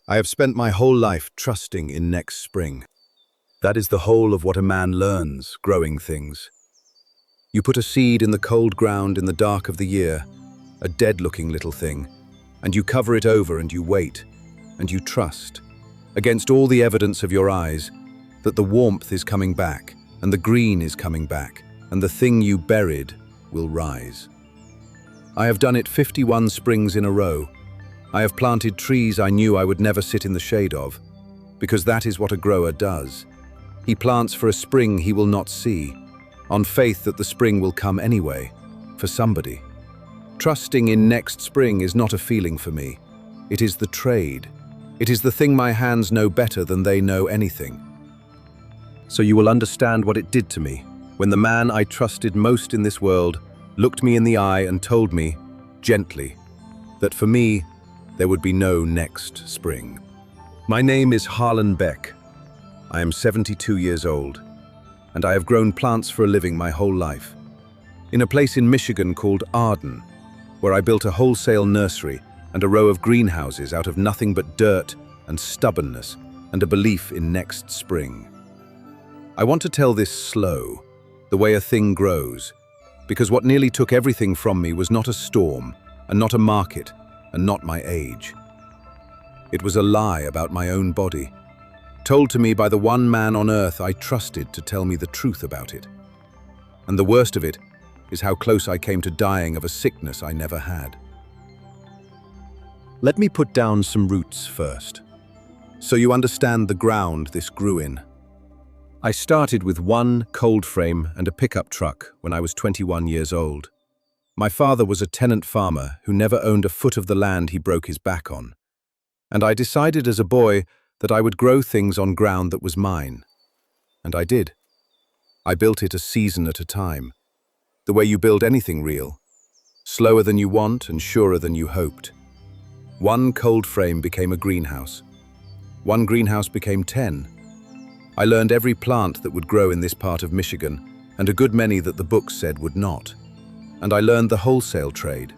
I have spent my whole life trusting in next spring. That is the whole of what a man learns, growing things. You put a seed in the cold ground in the dark of the year, a dead-looking little thing, and you cover it over and you wait, and you trust, against all the evidence of your eyes, that the warmth is coming back, and the green is coming back, and the thing you buried will rise. I have done it 51 springs in a row. I have planted trees I knew I would never sit in the shade of, because that is what a grower does. He plants for a spring he will not see, on faith that the spring will come anyway, for somebody. Trusting in next spring is not a feeling for me. It is the trade. It is the thing my hands know better than they know anything. So you will understand what it did to me when the man I trusted most in this world looked me in the eye and told me, gently, that for me, there would be no next spring. My name is Harlan Beck. I am 72 years old, and I have grown plants for a living my whole life. In a place in Michigan called Arden, where I built a wholesale nursery and a row of greenhouses out of nothing but dirt and stubbornness and a belief in next spring. I want to tell this slow, the way a thing grows, because what nearly took everything from me was not a storm, and not a market, and not my age. It was a lie about my own body, told to me by the one man on earth I trusted to tell me the truth about it. And the worst of it is how close I came to dying of a sickness I never had. Let me put down some roots first, so you understand the ground this grew in. I started with one cold frame and a pickup truck when I was 21 years old. My father was a tenant farmer who never owned a foot of the land he broke his back on. And I decided as a boy that I would grow things on ground that was mine. And I did. I built it a season at a time, the way you build anything real, slower than you want and surer than you hoped. One cold frame became a greenhouse. One greenhouse became 10. I learned every plant that would grow in this part of Michigan, and a good many that the books said would not. And I learned the wholesale trade,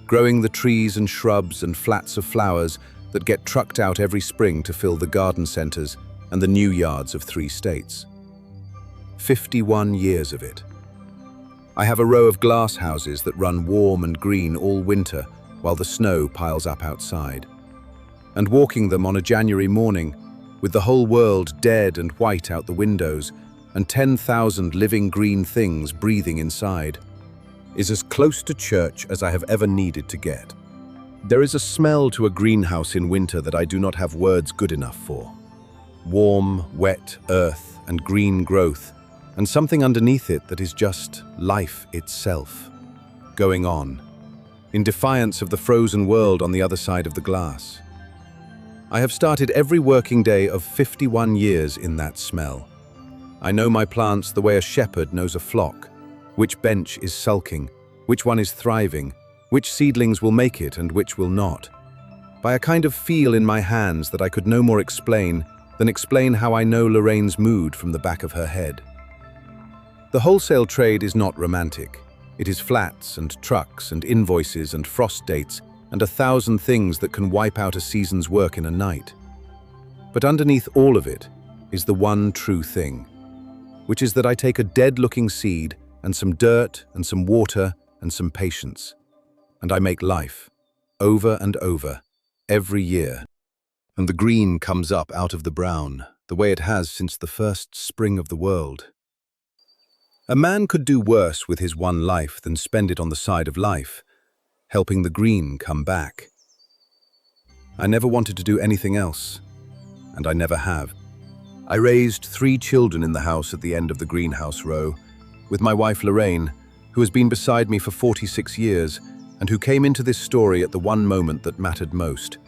growing the trees and shrubs and flats of flowers that get trucked out every spring to fill the garden centers and the new yards of 3 states. 51 years of it. I have a row of glass houses that run warm and green all winter while the snow piles up outside. And walking them on a January morning, with the whole world dead and white out the windows and 10,000 living green things breathing inside, is as close to church as I have ever needed to get. There is a smell to a greenhouse in winter that I do not have words good enough for. Warm, wet earth and green growth, and something underneath it that is just life itself, going on, in defiance of the frozen world on the other side of the glass. I have started every working day of 51 years in that smell. I know my plants the way a shepherd knows a flock, which bench is sulking, which one is thriving, which seedlings will make it and which will not, by a kind of feel in my hands that I could no more explain than explain how I know Lorraine's mood from the back of her head. The wholesale trade is not romantic. It is flats and trucks and invoices and frost dates and 1,000 things that can wipe out a season's work in a night. But underneath all of it is the one true thing, which is that I take a dead-looking seed and some dirt and some water and some patience, and I make life, over and over, every year. And the green comes up out of the brown, the way it has since the first spring of the world. A man could do worse with his one life than spend it on the side of life, helping the green come back. I never wanted to do anything else, and I never have. I raised 3 children in the house at the end of the greenhouse row, with my wife Lorraine, who has been beside me for 46 years, and who came into this story at the one moment that mattered most.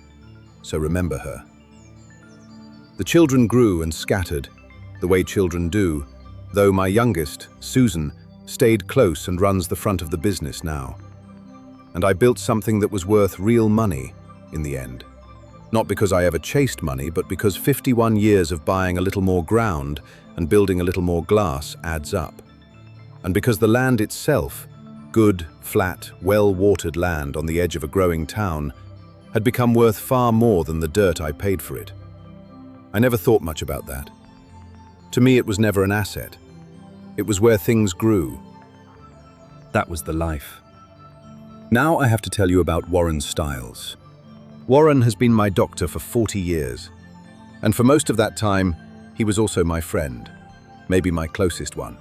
So remember her. The children grew and scattered, the way children do, though my youngest, Susan, stayed close and runs the front of the business now. And I built something that was worth real money in the end. Not because I ever chased money, but because 51 years of buying a little more ground and building a little more glass adds up. And because the land itself, good, flat, well-watered land on the edge of a growing town, had become worth far more than the dirt I paid for it. I never thought much about that. To me, it was never an asset. It was where things grew. That was the life. Now I have to tell you about Warren Stiles. Warren has been my doctor for 40 years. And for most of that time, he was also my friend, maybe my closest one.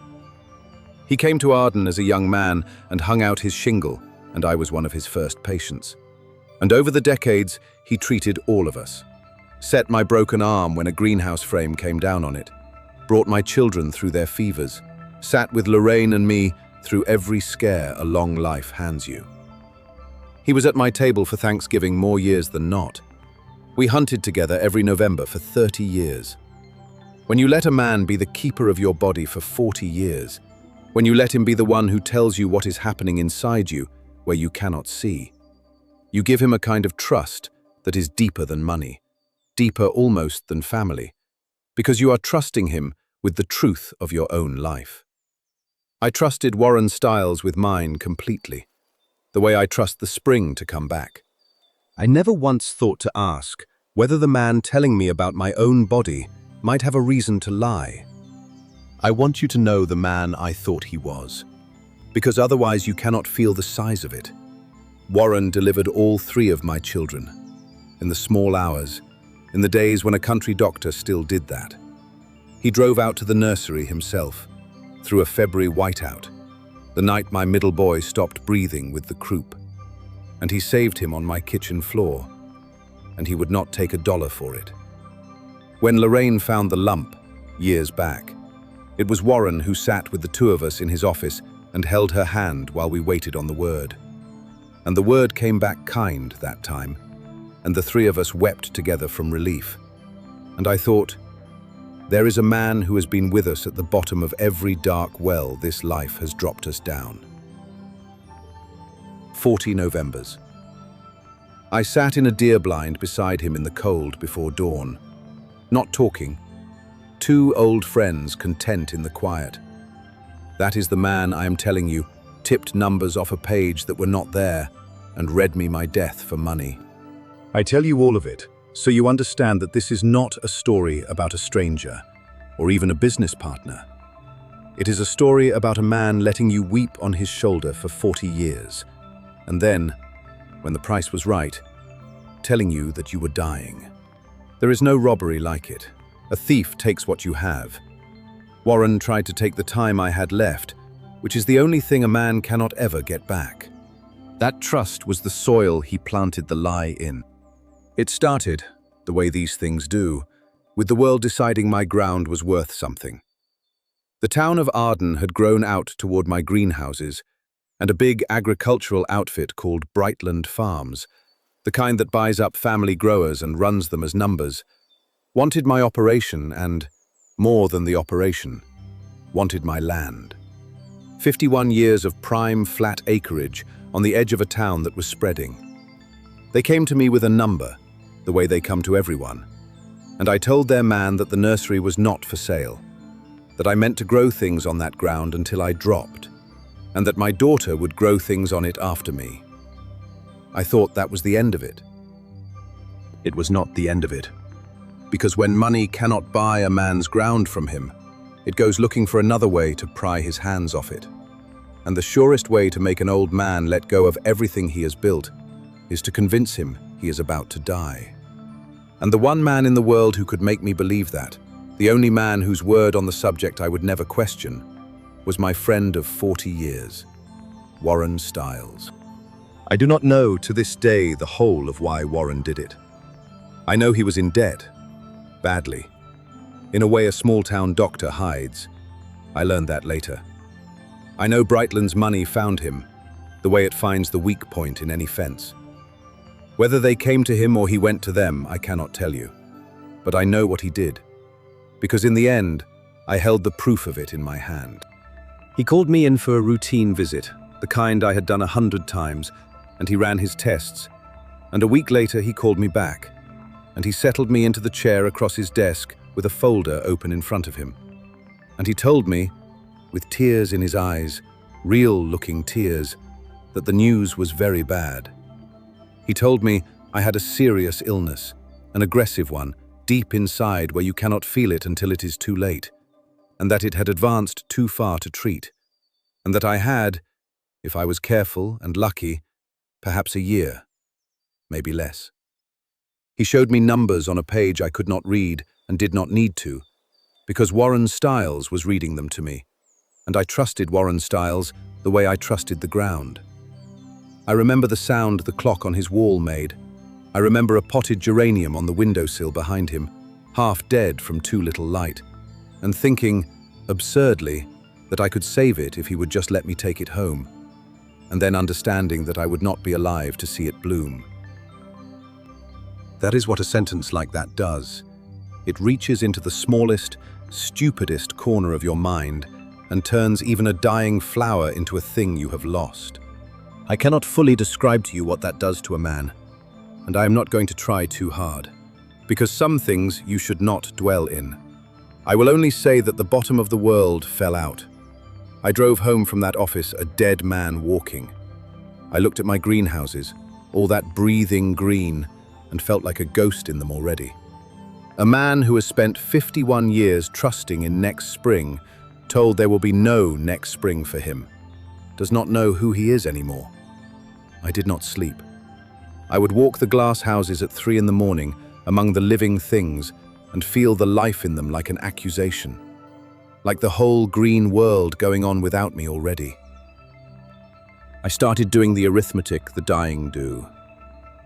He came to Arden as a young man and hung out his shingle, and I was one of his first patients. And over the decades, he treated all of us. Set my broken arm when a greenhouse frame came down on it. Brought my children through their fevers. Sat with Lorraine and me through every scare a long life hands you. He was at my table for Thanksgiving more years than not. We hunted together every November for 30 years. When you let a man be the keeper of your body for 40 years, when you let him be the one who tells you what is happening inside you where you cannot see, you give him a kind of trust that is deeper than money, deeper almost than family, because you are trusting him with the truth of your own life. I trusted Warren Stiles with mine completely, the way I trust the spring to come back. I never once thought to ask whether the man telling me about my own body might have a reason to lie. I want you to know the man I thought he was, because otherwise you cannot feel the size of it. Warren delivered all 3 of my children, in the small hours, in the days when a country doctor still did that. He drove out to the nursery himself, through a February whiteout, the night my middle boy stopped breathing with the croup, and he saved him on my kitchen floor, and he would not take $1 for it. When Lorraine found the lump, years back, it was Warren who sat with the 2 of us in his office and held her hand while we waited on the word. And the word came back kind that time, and the 3 of us wept together from relief. And I thought, there is a man who has been with us at the bottom of every dark well this life has dropped us down. 40 Novembers. I sat in a deer blind beside him in the cold before dawn, not talking, 2 old friends content in the quiet. That is the man I am telling you, tipped numbers off a page that were not there and read me my death for money. I tell you all of it, so you understand that this is not a story about a stranger, or even a business partner. It is a story about a man letting you weep on his shoulder for 40 years, and then, when the price was right, telling you that you were dying. There is no robbery like it. A thief takes what you have. Warren tried to take the time I had left, which is the only thing a man cannot ever get back. That trust was the soil he planted the lie in. It started, the way these things do, with the world deciding my ground was worth something. The town of Arden had grown out toward my greenhouses, and a big agricultural outfit called Brightland Farms, the kind that buys up family growers and runs them as numbers, wanted my operation and, more than the operation, wanted my land. 51 years of prime flat acreage on the edge of a town that was spreading. They came to me with a number, the way they come to everyone, and I told their man that the nursery was not for sale, that I meant to grow things on that ground until I dropped, and that my daughter would grow things on it after me. I thought that was the end of it. It was not the end of it, because when money cannot buy a man's ground from him, it goes looking for another way to pry his hands off it. And the surest way to make an old man let go of everything he has built is to convince him he is about to die. And the one man in the world who could make me believe that, the only man whose word on the subject I would never question, was my friend of 40 years, Warren Stiles. I do not know to this day the whole of why Warren did it. I know he was in debt, badly, in a way a small-town doctor hides. I learned that later. I know Brightland's money found him, the way it finds the weak point in any fence. Whether they came to him or he went to them, I cannot tell you. But I know what he did, because in the end, I held the proof of it in my hand. He called me in for a routine visit, the kind I had done 100 times, and he ran his tests. And a week later, he called me back, and he settled me into the chair across his desk with a folder open in front of him. And he told me, with tears in his eyes, real-looking tears, that the news was very bad. He told me I had a serious illness, an aggressive one, deep inside where you cannot feel it until it is too late, and that it had advanced too far to treat, and that I had, if I was careful and lucky, perhaps a year, maybe less. He showed me numbers on a page I could not read and did not need to, because Warren Stiles was reading them to me, and I trusted Warren Stiles the way I trusted the ground. I remember the sound the clock on his wall made. I remember a potted geranium on the windowsill behind him, half dead from too little light, and thinking, absurdly, that I could save it if he would just let me take it home, and then understanding that I would not be alive to see it bloom. That is what a sentence like that does. It reaches into the smallest, stupidest corner of your mind and turns even a dying flower into a thing you have lost. I cannot fully describe to you what that does to a man, and I am not going to try too hard, because some things you should not dwell in. I will only say that the bottom of the world fell out. I drove home from that office a dead man walking. I looked at my greenhouses, all that breathing green, and felt like a ghost in them already. A man who has spent 51 years trusting in next spring, told there will be no next spring for him, does not know who he is anymore. I did not sleep. I would walk the glass houses at 3 in the morning among the living things and feel the life in them like an accusation, like the whole green world going on without me already. I started doing the arithmetic the dying do,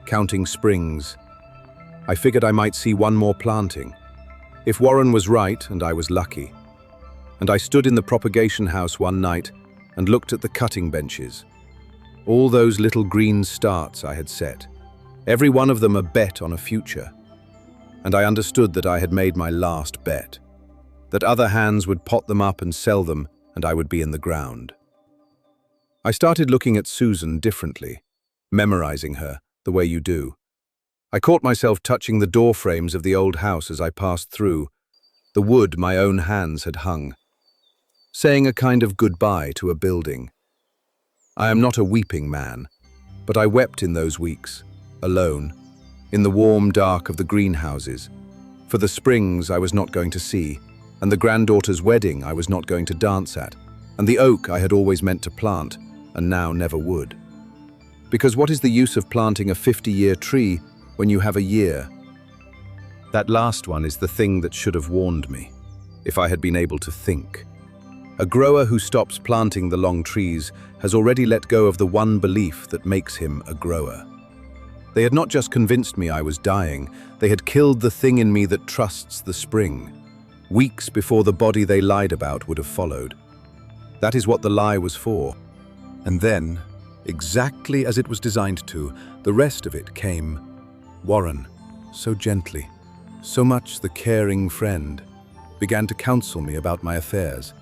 counting springs. I figured I might see one more planting, if Warren was right and I was lucky. And I stood in the propagation house one night and looked at the cutting benches. All those little green starts I had set, every one of them a bet on a future. And I understood that I had made my last bet, that other hands would pot them up and sell them, and I would be in the ground. I started looking at Susan differently, memorizing her, the way you do. I caught myself touching the door frames of the old house as I passed through, the wood my own hands had hung, saying a kind of goodbye to a building. I am not a weeping man, but I wept in those weeks, alone, in the warm dark of the greenhouses, for the springs I was not going to see, and the granddaughter's wedding I was not going to dance at, and the oak I had always meant to plant, and now never would. Because what is the use of planting a 50-year tree when you have a year? That last one is the thing that should have warned me, if I had been able to think. A grower who stops planting the long trees has already let go of the one belief that makes him a grower. They had not just convinced me I was dying, they had killed the thing in me that trusts the spring, weeks before the body they lied about would have followed. That is what the lie was for. And then, exactly as it was designed to, the rest of it came. Warren, so gently, so much the caring friend, began to counsel me about my affairs.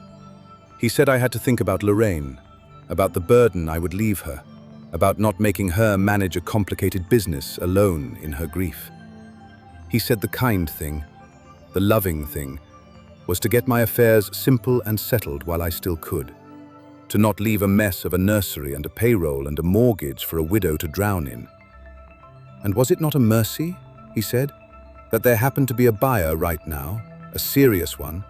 He said I had to think about Lorraine, about the burden I would leave her, about not making her manage a complicated business alone in her grief. He said the kind thing, the loving thing, was to get my affairs simple and settled while I still could, to not leave a mess of a nursery and a payroll and a mortgage for a widow to drown in. And was it not a mercy, he said, that there happened to be a buyer right now, a serious one,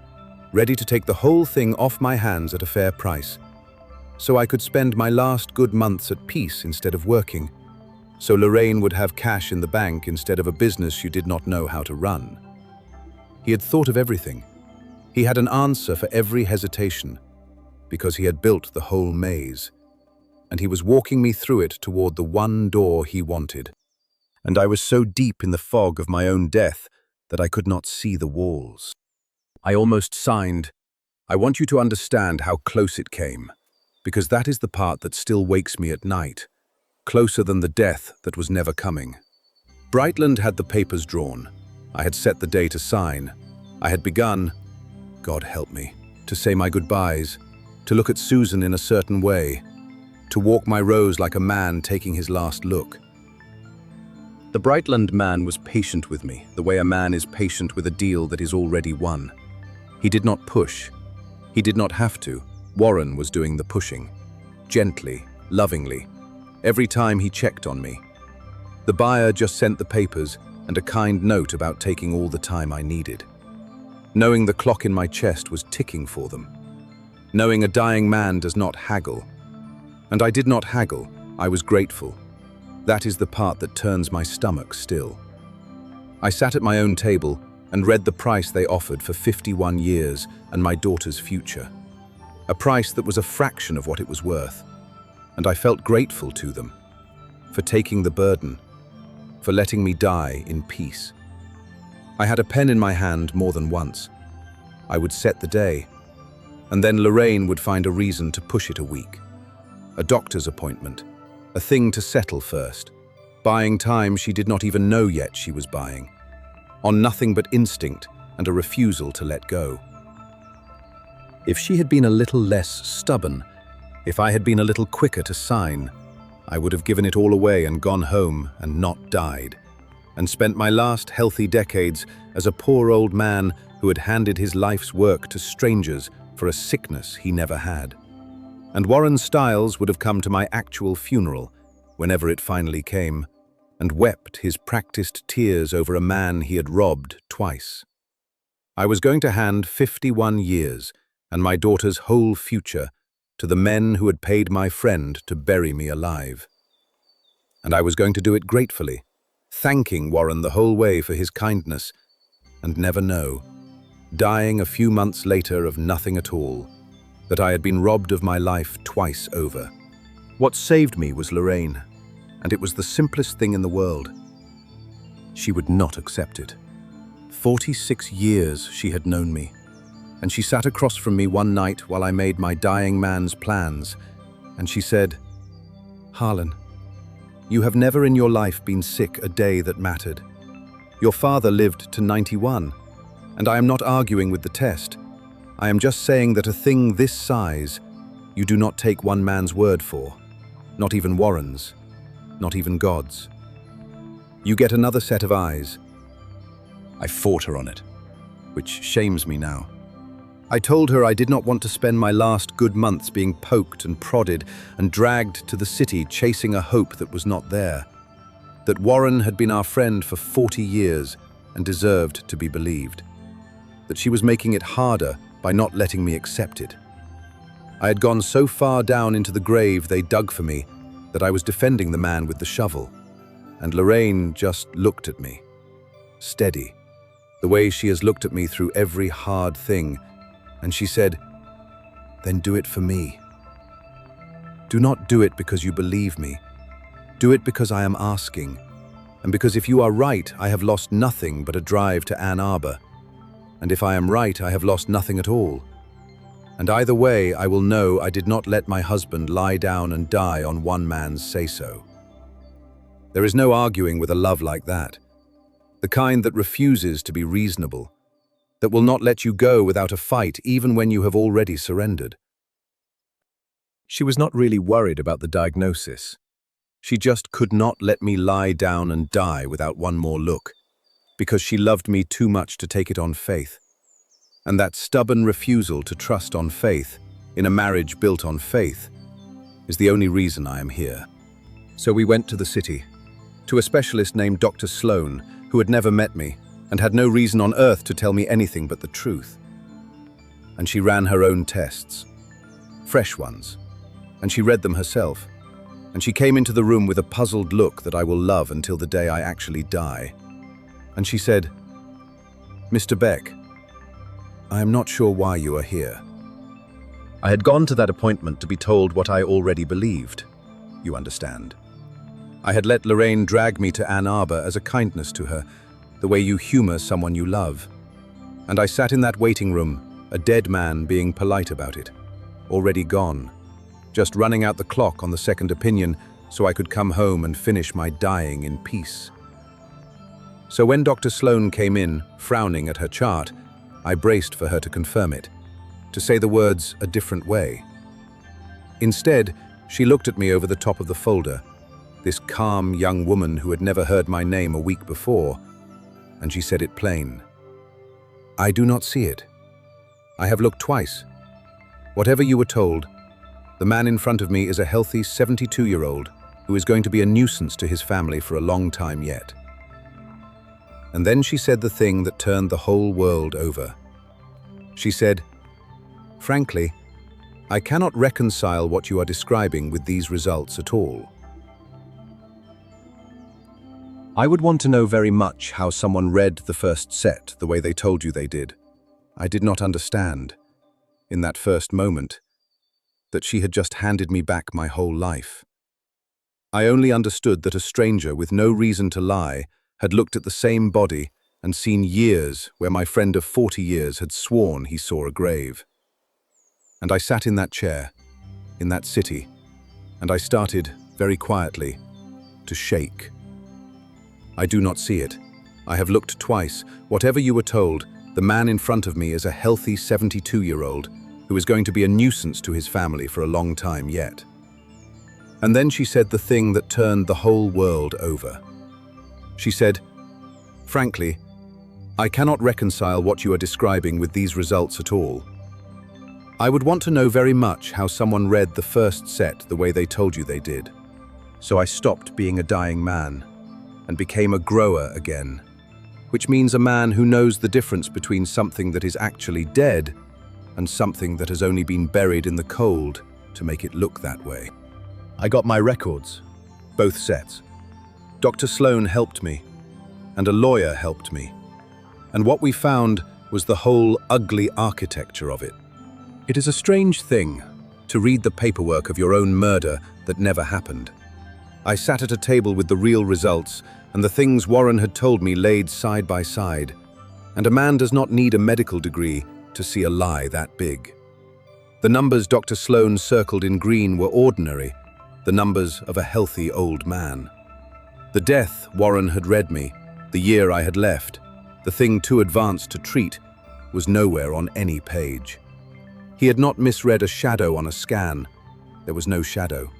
ready to take the whole thing off my hands at a fair price, so I could spend my last good months at peace instead of working, so Lorraine would have cash in the bank instead of a business she did not know how to run. He had thought of everything. He had an answer for every hesitation, because he had built the whole maze, and he was walking me through it toward the one door he wanted. And I was so deep in the fog of my own death that I could not see the walls. I almost signed, "I want you to understand how close it came, because that is the part that still wakes me at night, closer than the death that was never coming." Brightland had the papers drawn. I had set the day to sign. I had begun, God help me, to say my goodbyes, to look at Susan in a certain way, to walk my rows like a man taking his last look. The Brightland man was patient with me, the way a man is patient with a deal that is already won. He did not push. He did not have to. Warren was doing the pushing. Gently, lovingly, every time he checked on me. The buyer just sent the papers and a kind note about taking all the time I needed. Knowing the clock in my chest was ticking for them. Knowing a dying man does not haggle. And I did not haggle, I was grateful. That is the part that turns my stomach still. I sat at my own table and read the price they offered for 51 years and my daughter's future. A price that was a fraction of what it was worth. And I felt grateful to them for taking the burden, for letting me die in peace. I had a pen in my hand more than once. I would set the day, and then Lorraine would find a reason to push it a week. A doctor's appointment, a thing to settle first, buying time she did not even know yet she was buying, on nothing but instinct and a refusal to let go. If she had been a little less stubborn, if I had been a little quicker to sign, I would have given it all away and gone home and not died, and spent my last healthy decades as a poor old man who had handed his life's work to strangers for a sickness he never had. And Warren Stiles would have come to my actual funeral, whenever it finally came, and wept his practiced tears over a man he had robbed twice. I was going to hand 51 years and my daughter's whole future to the men who had paid my friend to bury me alive. And I was going to do it gratefully, thanking Warren the whole way for his kindness, and never know, dying a few months later of nothing at all, that I had been robbed of my life twice over. What saved me was Lorraine, and it was the simplest thing in the world. She would not accept it. 46 years she had known me, and she sat across from me one night while I made my dying man's plans, and she said, "Harlan, you have never in your life been sick a day that mattered. Your father lived to 91, and I am not arguing with the test. I am just saying that a thing this size, you do not take one man's word for, not even Warren's, not even God's. You get another set of eyes." I fought her on it, which shames me now. I told her I did not want to spend my last good months being poked and prodded and dragged to the city chasing a hope that was not there. That Warren had been our friend for 40 years and deserved to be believed. That she was making it harder by not letting me accept it. I had gone so far down into the grave they dug for me that I was defending the man with the shovel. And Lorraine just looked at me. Steady, the way she has looked at me through every hard thing, and she said, "Then do it for me. Do not do it because you believe me. Do it because I am asking, and because if you are right, I have lost nothing but a drive to Ann Arbor, and if I am right, I have lost nothing at all. And either way, I will know I did not let my husband lie down and die on one man's say-so." There is no arguing with a love like that, the kind that refuses to be reasonable, that will not let you go without a fight even when you have already surrendered. She was not really worried about the diagnosis. She just could not let me lie down and die without one more look, because she loved me too much to take it on faith. And that stubborn refusal to trust on faith, in a marriage built on faith, is the only reason I am here. So we went to the city, to a specialist named Dr. Sloan, who had never met me, and had no reason on earth to tell me anything but the truth. And she ran her own tests, fresh ones, and she read them herself, and she came into the room with a puzzled look that I will love until the day I actually die. And she said, "Mr. Beck, I am not sure why you are here." I had gone to that appointment to be told what I already believed, you understand. I had let Lorraine drag me to Ann Arbor as a kindness to her, the way you humor someone you love. And I sat in that waiting room, a dead man being polite about it, already gone, just running out the clock on the second opinion so I could come home and finish my dying in peace. So when Dr. Sloan came in, frowning at her chart, I braced for her to confirm it, to say the words a different way. Instead, she looked at me over the top of the folder, this calm young woman who had never heard my name a week before, and she said it plain. "I do not see it. I have looked twice. Whatever you were told, the man in front of me is a healthy 72-year-old who is going to be a nuisance to his family for a long time yet. And then she said the thing that turned the whole world over. She said, "Frankly, I cannot reconcile what you are describing with these results at all. I would want to know very much how someone read the first set the way they told you they did. I did not understand, in that first moment, that she had just handed me back my whole life. I only understood that a stranger with no reason to lie had looked at the same body and seen years where my friend of 40 years had sworn he saw a grave. And I sat in that chair, in that city, and I started, very quietly, to shake. I do not see it. I have looked twice. Whatever you were told, the man in front of me is a healthy 72-year-old who is going to be a nuisance to his family for a long time yet." And then she said the thing that turned the whole world over. She said, "Frankly, I cannot reconcile what you are describing with these results at all. I would want to know very much how someone read the first set the way they told you they did. So I stopped being a dying man and became a grower again, which means a man who knows the difference between something that is actually dead and something that has only been buried in the cold to make it look that way. I got my records, both sets. Dr. Sloan helped me, and a lawyer helped me. And what we found was the whole ugly architecture of it. It is a strange thing to read the paperwork of your own murder that never happened. I sat at a table with the real results and the things Warren had told me laid side by side. And a man does not need a medical degree to see a lie that big. The numbers Dr. Sloan circled in green were ordinary, the numbers of a healthy old man. The death Warren had read me, the year I had left, the thing too advanced to treat, was nowhere on any page. He had not misread a shadow on a scan. There was no shadow.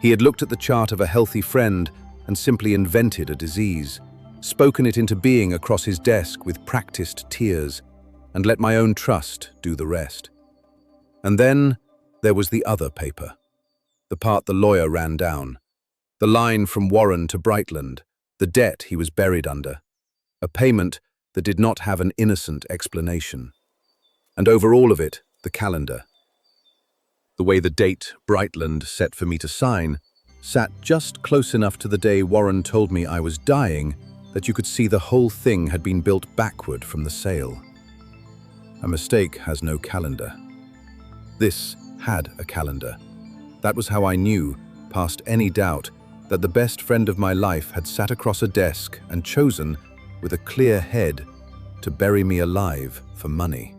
He had looked at the chart of a healthy friend and simply invented a disease, spoken it into being across his desk with practiced tears, and let my own trust do the rest. And then there was the other paper, the part the lawyer ran down, the line from Warren to Brightland, the debt he was buried under, a payment that did not have an innocent explanation. And over all of it, the calendar. The way the date Brightland set for me to sign sat just close enough to the day Warren told me I was dying that you could see the whole thing had been built backward from the sale. A mistake has no calendar. This had a calendar. That was how I knew, past any doubt, that the best friend of my life had sat across a desk and chosen, with a clear head, to bury me alive for money.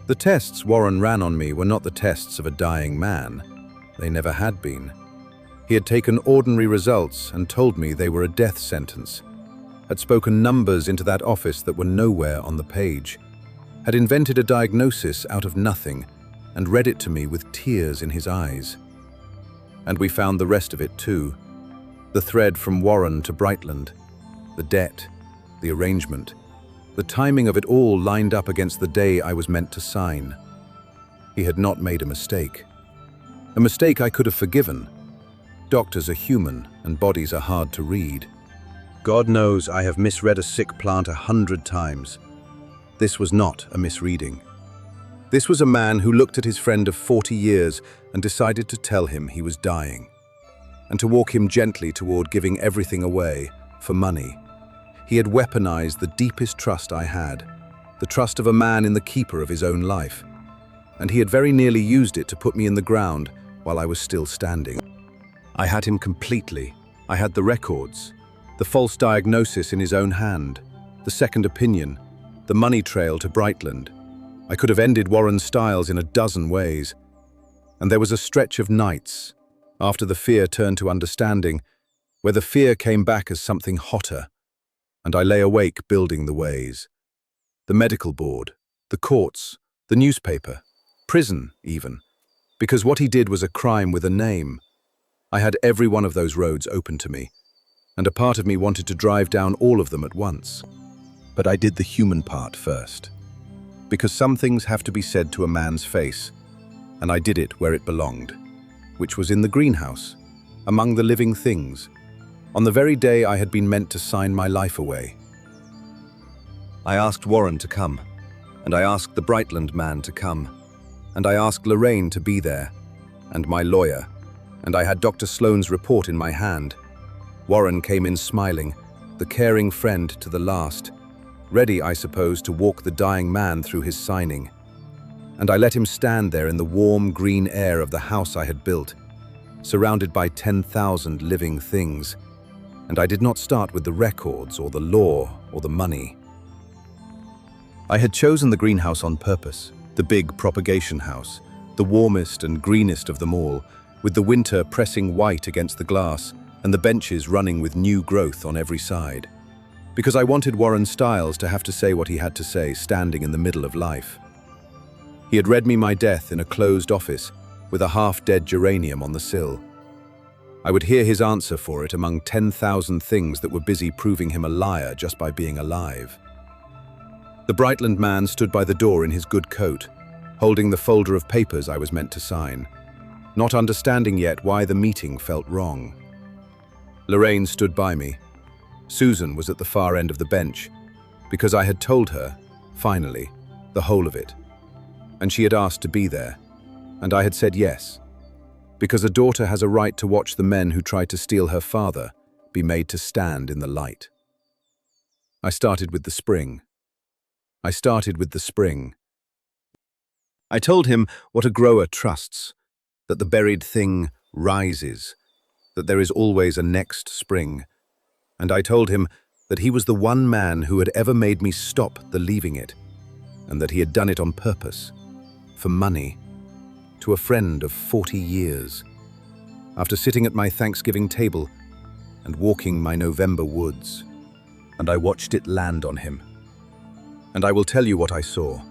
The tests Warren ran on me were not the tests of a dying man. They never had been. He had taken ordinary results and told me they were a death sentence, had spoken numbers into that office that were nowhere on the page, had invented a diagnosis out of nothing and read it to me with tears in his eyes. And we found the rest of it too. The thread from Warren to Brightland, the debt, the arrangement, the timing of it all lined up against the day I was meant to sign. He had not made a mistake. A mistake I could have forgiven. Doctors are human and bodies are hard to read. God knows I have misread a sick plant 100 times. This was not a misreading. This was a man who looked at his friend of 40 years and decided to tell him he was dying, and to walk him gently toward giving everything away for money. He had weaponized the deepest trust I had, the trust of a man in the keeper of his own life, and he had very nearly used it to put me in the ground while I was still standing. I had him completely. I had the records, the false diagnosis in his own hand, the second opinion, the money trail to Brightland. I could have ended Warren Stiles in a dozen ways. And there was a stretch of nights, after the fear turned to understanding, where the fear came back as something hotter, and I lay awake building the ways. The medical board, the courts, the newspaper, prison even, because what he did was a crime with a name. I had every one of those roads open to me, and a part of me wanted to drive down all of them at once. But I did the human part first, because some things have to be said to a man's face, and I did it where it belonged, which was in the greenhouse, among the living things, on the very day I had been meant to sign my life away. I asked Warren to come, and I asked the Brightland man to come, and I asked Lorraine to be there, and my lawyer, and I had Dr. Sloane's report in my hand. Warren came in smiling, the caring friend to the last, ready, I suppose, to walk the dying man through his signing. And I let him stand there in the warm green air of the house I had built, surrounded by 10,000 living things. And I did not start with the records or the law or the money. I had chosen the greenhouse on purpose, the big propagation house, the warmest and greenest of them all, with the winter pressing white against the glass and the benches running with new growth on every side. Because I wanted Warren Stiles to have to say what he had to say standing in the middle of life. He had read me my death in a closed office with a half-dead geranium on the sill. I would hear his answer for it among 10,000 things that were busy proving him a liar just by being alive. The Brightland man stood by the door in his good coat, holding the folder of papers I was meant to sign, not understanding yet why the meeting felt wrong. Lorraine stood by me. Susan was at the far end of the bench, because I had told her, finally, the whole of it. And she had asked to be there, and I had said yes, because a daughter has a right to watch the men who tried to steal her father be made to stand in the light. I started with the spring. I told him what a grower trusts, that the buried thing rises, that there is always a next spring. And I told him that he was the one man who had ever made me stop the leaving it, and that he had done it on purpose, for money, to a friend of 40 years, after sitting at my Thanksgiving table and walking my November woods. And I watched it land on him. And I will tell you what I saw,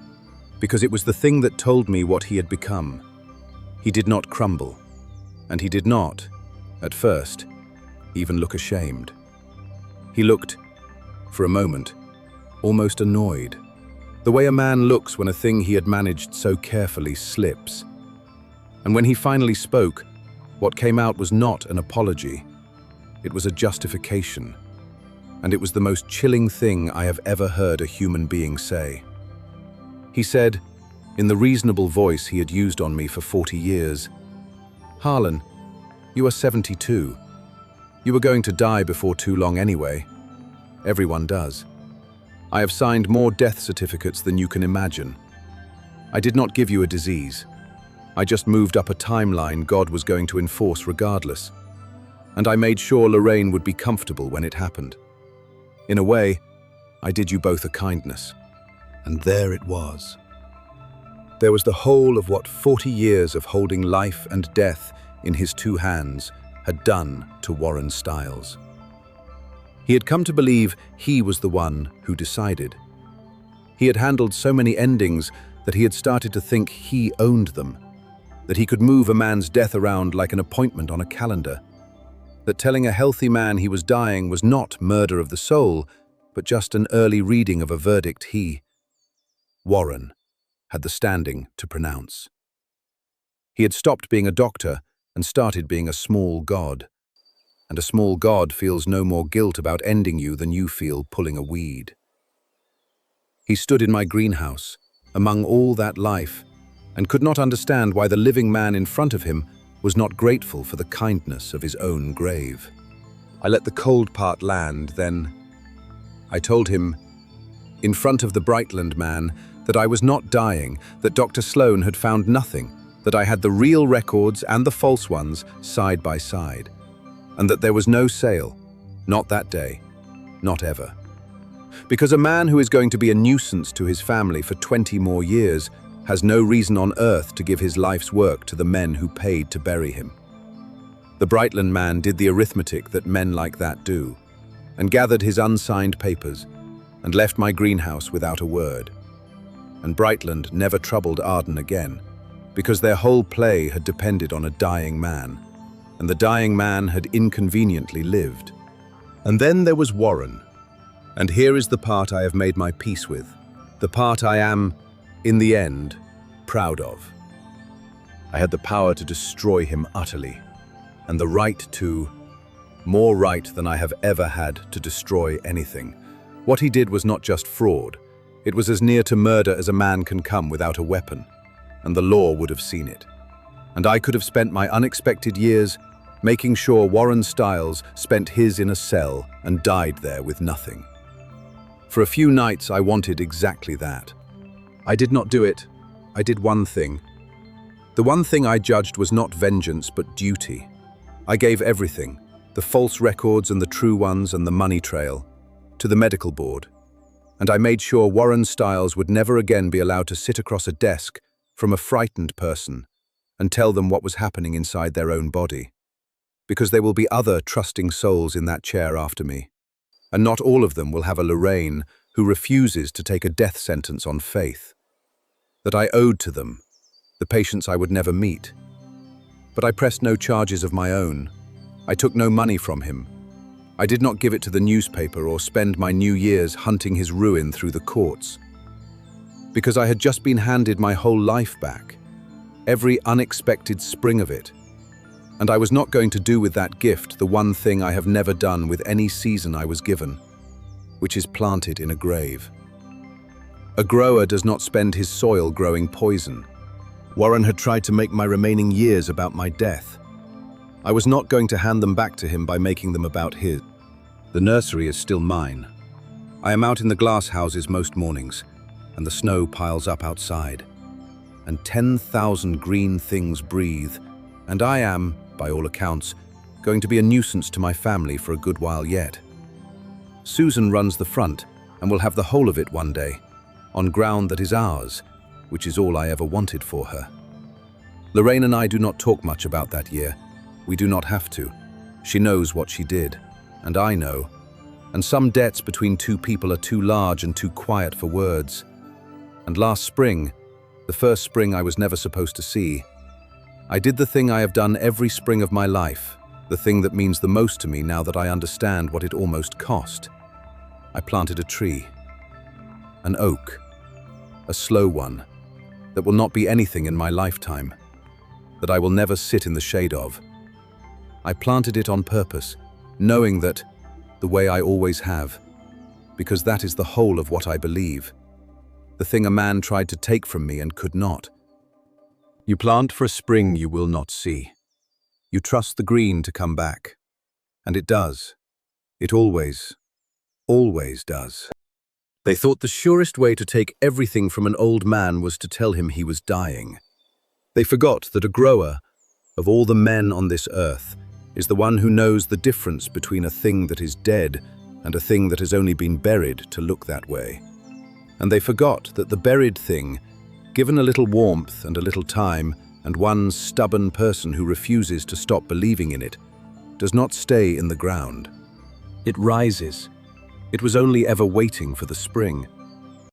because it was the thing that told me what he had become. He did not crumble, and he did not, at first, even look ashamed. He looked, for a moment, almost annoyed, the way a man looks when a thing he had managed so carefully slips. And when he finally spoke, what came out was not an apology. It was a justification. And it was the most chilling thing I have ever heard a human being say. He said, in the reasonable voice he had used on me for 40 years, "Harlan, you are 72. You were going to die before too long anyway. Everyone does. I have signed more death certificates than you can imagine. I did not give you a disease. I just moved up a timeline God was going to enforce regardless. And I made sure Lorraine would be comfortable when it happened. In a way, I did you both a kindness." And there it was. There was the whole of what 40 years of holding life and death in his two hands had done to Warren Stiles. He had come to believe he was the one who decided. He had handled so many endings that he had started to think he owned them, that he could move a man's death around like an appointment on a calendar, that telling a healthy man he was dying was not murder of the soul, but just an early reading of a verdict he, Warren, had the standing to pronounce. He had stopped being a doctor and started being a small god. And a small god feels no more guilt about ending you than you feel pulling a weed. He stood in my greenhouse, among all that life, and could not understand why the living man in front of him was not grateful for the kindness of his own grave. I let the cold part land, then I told him, in front of the Brightland man, that I was not dying, that Dr. Sloane had found nothing, that I had the real records and the false ones side by side, and that there was no sale, not that day, not ever. Because a man who is going to be a nuisance to his family for 20 more years has no reason on earth to give his life's work to the men who paid to bury him. The Brightland man did the arithmetic that men like that do, and gathered his unsigned papers, and left my greenhouse without a word. And Brightland never troubled Arden again, because their whole play had depended on a dying man, and the dying man had inconveniently lived. And then there was Warren. And here is the part I have made my peace with, the part I am, in the end, proud of. I had the power to destroy him utterly, and the right to, more right than I have ever had to destroy anything. What he did was not just fraud. It was as near to murder as a man can come without a weapon, and the law would have seen it. And I could have spent my unexpected years making sure Warren Stiles spent his in a cell and died there with nothing. For a few nights, I wanted exactly that. I did not do it. I did one thing. The one thing I judged was not vengeance, but duty. I gave everything, the false records and the true ones and the money trail, to the medical board. And I made sure Warren Stiles would never again be allowed to sit across a desk from a frightened person and tell them what was happening inside their own body. Because there will be other trusting souls in that chair after me. And not all of them will have a Lorraine who refuses to take a death sentence on faith. That I owed to them, the patients I would never meet. But I pressed no charges of my own. I took no money from him. I did not give it to the newspaper or spend my New Year's hunting his ruin through the courts. Because I had just been handed my whole life back, every unexpected spring of it. And I was not going to do with that gift the one thing I have never done with any season I was given, which is plant it in a grave. A grower does not spend his soil growing poison. Warren had tried to make my remaining years about my death. I was not going to hand them back to him by making them about his. The nursery is still mine. I am out in the glass houses most mornings, and the snow piles up outside. And 10,000 green things breathe, and I am, by all accounts, going to be a nuisance to my family for a good while yet. Susan runs the front and will have the whole of it one day, on ground that is ours, which is all I ever wanted for her. Lorraine and I do not talk much about that year. We do not have to. She knows what she did, and I know. And some debts between two people are too large and too quiet for words. And last spring, the first spring I was never supposed to see, I did the thing I have done every spring of my life, the thing that means the most to me now that I understand what it almost cost. I planted a tree. An oak. A slow one, that will not be anything in my lifetime, that I will never sit in the shade of. I planted it on purpose, knowing that, the way I always have, because that is the whole of what I believe, the thing a man tried to take from me and could not. You plant for a spring you will not see. You trust the green to come back. And it does. It always does. They thought the surest way to take everything from an old man was to tell him he was dying. They forgot that a grower, of all the men on this earth, is the one who knows the difference between a thing that is dead and a thing that has only been buried to look that way. And they forgot that the buried thing, given a little warmth and a little time, and one stubborn person who refuses to stop believing in it, does not stay in the ground. It rises. It was only ever waiting for the spring.